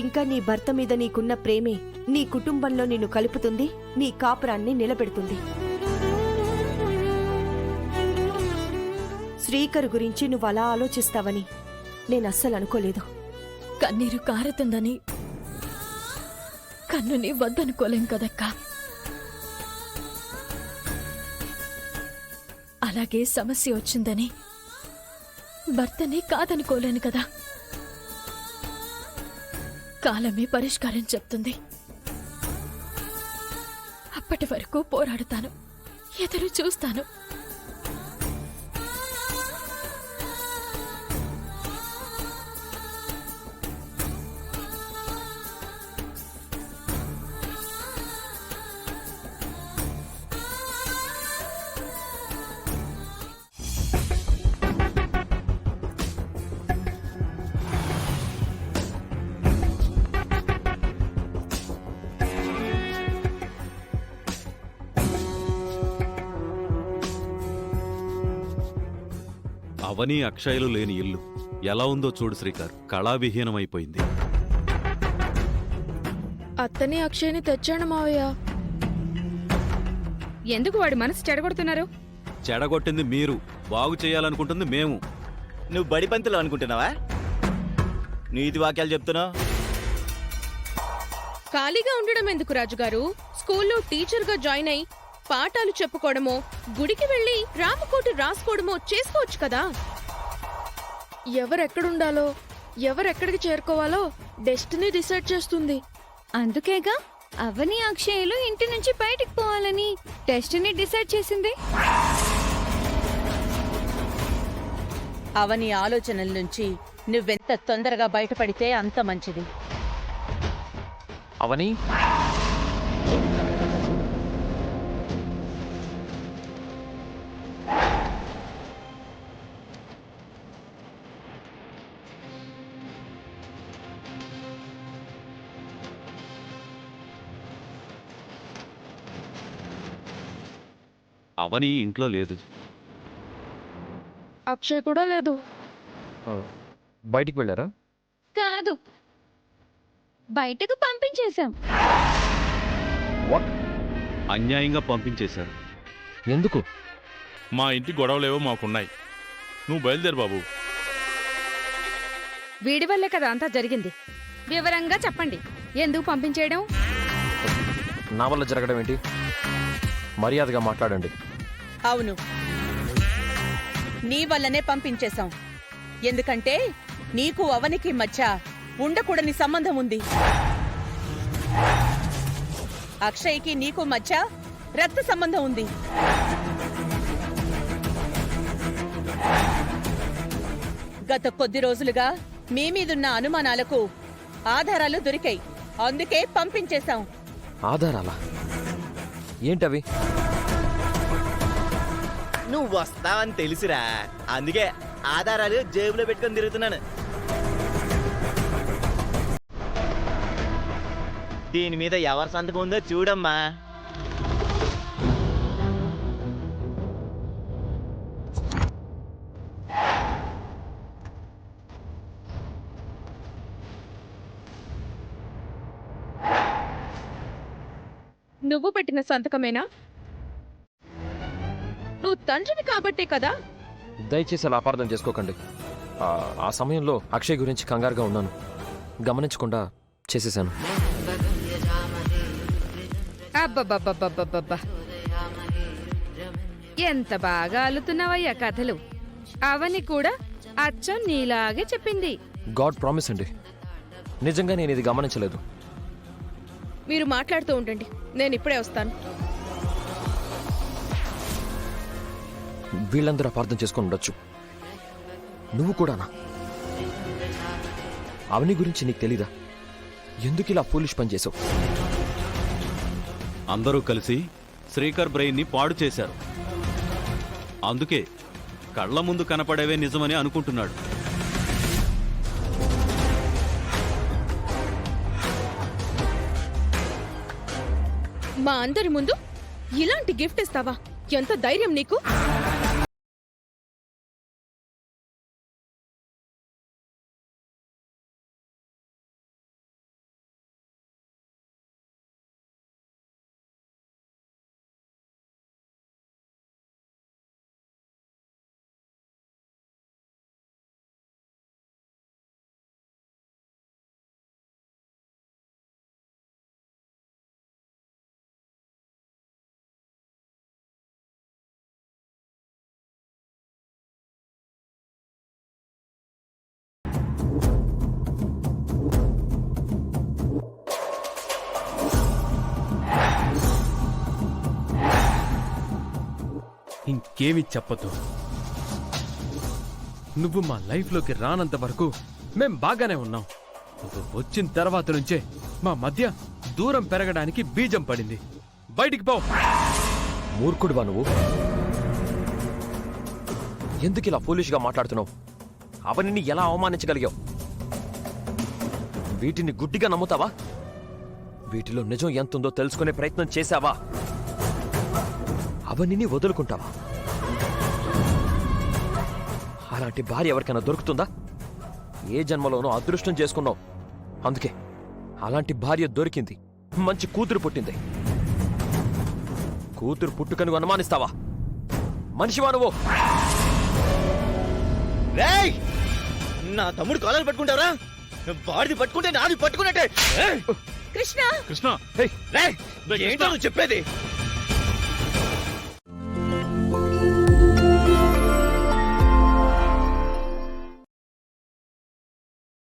ఇంకా నీ భర్త మీద నీకున్న ప్రేమే నీ కుటుంబంలో నిన్ను కలుపుతుంది, నీ కాపురాన్ని నిలబెడుతుంది. శ్రీకర్ గురించి నువ్వు అలా ఆలోచిస్తావని నేనస్సలు అనుకోలేదు. కన్నీరు కారుతుందని కన్నుని వద్దనుకోలేం కదక్కా. అలాగే సమస్య వచ్చిందని భర్తని కాదనుకోలేను కదా. కాలమే పరిష్కారం చెప్తుంది. అప్పటి వరకు పోరాడుతాను, ఎదురు చూస్తాను. అవని అక్షయలు లేని ఇల్లు ఎలా ఉందో చూడు శ్రీకర్. కళావిహీనమైపోయింది. అత్తని అక్షయ్ని తెచ్చాను మావయ్య. ఎందుకు వాడి మనసు చెడగొడుతున్నారు? చెడగొట్టింది మీరు, బాగు చేయాలనుకుంటుంది మేము. నువ్వు బడి పంతులు అనుకుంటున్నావా? నీతి వాక్యాలు చెప్తున్నావు. ఖాళీగా ఉండడం ఎందుకు రాజుగారు? స్కూల్లో టీచర్గా జాయిన్ అయి పాఠాలు చెప్పుకోవడమో, గుడికి వెళ్లి రామకోటి రాసుకోవడమో చేసుకోవచ్చు కదా. ఎవరెక్కడుండాలో, ఎవరెక్కడికి చేరుకోవాలో డెస్టినీ డిసైడ్ చేస్తుంది. అందుకేగా అవని అక్షయలు ఇంటి నుంచి బయటికి పోవాలని డెస్టినీ డిసైడ్ చేసింది. అవని ఆలోచనల నుంచి నువ్వెంత తొందరగా బయటపడితే అంత మంచిది. అవని, అవని ఇంట్లో లేదు. అక్షయ్ కూడా లేదు. బయటికి వెళ్ళారా? కాదు, బయటకు పంపించేశాం. అన్యాయంగా పంపించేశారు. ఎందుకు? మా ఇంటి గొడవలేవో మాకున్నాయి. నువ్వు బయలుదేరు బాబు. వీడి వల్లే కదా అంతా జరిగింది. వివరంగా చెప్పండి, ఎందుకు పంపించేయడం? నా వల్ల జరగడం ఏంటి? మర్యాదగా మాట్లాడండి. అవును, నీ వల్లనే పంపించేశాం. ఎందుకంటే నీకు అవనికి మధ్య ఉండకూడని సంబంధం ఉంది. అక్షయ్కి నీకు మధ్య రక్త సంబంధం ఉంది. గత కొద్ది రోజులుగా మీ మీదున్న అనుమానాలకు ఆధారాలు దొరికాయి. అందుకే పంపించేశాం. ఆధారాలా? ఏంటవి? నువ్వు వస్తావని తెలుసురా, అందుకే ఆధారాలు జేబులో పెట్టుకొని తిరుగుతున్నాను. దీని మీద ఎవరి సంతకం ఉందో చూడమ్మా. నువ్వు పెట్టిన సంతకమేనా? నువ్వు తండ్రిని కాబట్టే కదా. దయచేసి అలా అపార్థం చేసుకోకండి. ఆ సమయంలో అక్షయ్ గురించి కంగారుగా ఉన్నాను, గమనించకుండా చేసేశాను. అబ్బబ్బబ్బబ్బబ్బబ్బా, ఎంత బాగా అల్లుతున్నావయ్యా కథలు. అవని కూడా అచ్చం నీలాగే చెప్పింది. గాడ్ ప్రామిస్ అండి, నిజంగా నేను ఇది గమనించలేదు. మీరు మాట్లాడుతూ ఉండండి, నేను ఇప్పుడే వస్తాను. వీళ్ళందరూ అపార్థం చేసుకొని ఉండొచ్చు, నువ్వు కూడానా? అవని గురించి నీకు తెలీదా? ఎందుకు ఇలా ఫూలిష్ పని చేసావు? అందరూ కలిసి శ్రీకర్ బ్రెయిన్ని పాడు చేశారు. అందుకే కళ్ల ముందు కనపడేవే నిజమని అనుకుంటున్నాడు. మా అందరి ముందు ఇలాంటి గిఫ్ట్ ఇస్తావా? ఎంత ధైర్యం నీకు? ఇంకేమీ చెప్పొద్దు. నువ్వు మా లైఫ్లోకి రానంత వరకు మేం బాగానే ఉన్నాం. నువ్వు వచ్చిన తర్వాత నుంచే మా మధ్య దూరం పెరగడానికి బీజం పడింది. బయటికి పో. మూర్ఖుడివా నువ్వు? ఎందుకు ఇలా ఫూలిష్గా మాట్లాడుతున్నావు? అవనిని ఎలా అవమానించగలిగావు? వీటిని గుడ్డిగా నమ్ముతావా? వీటిలో నిజం ఎంతుందో తెలుసుకునే ప్రయత్నం చేశావా? అవనిని వదులుకుంటావా? అలాంటి భార్య ఎవరికైనా దొరుకుతుందా? ఏ జన్మలోనో అదృష్టం చేసుకున్నావు. అందుకే అలాంటి భార్య దొరికింది. మంచి కూతురు పుట్టింది. కూతురు పుట్టుకను అనుమానిస్తావా? మనిషివా నువ్వు? రేయ్! నా తమ్ముడు కాలర్ పట్టుకుంటారా? వాడిది పట్టుకుంటే నాది పట్టుకున్నట్టే. కృష్ణ కృష్ణ రేయ్! ఏంటో నువ్వు చెప్పేది?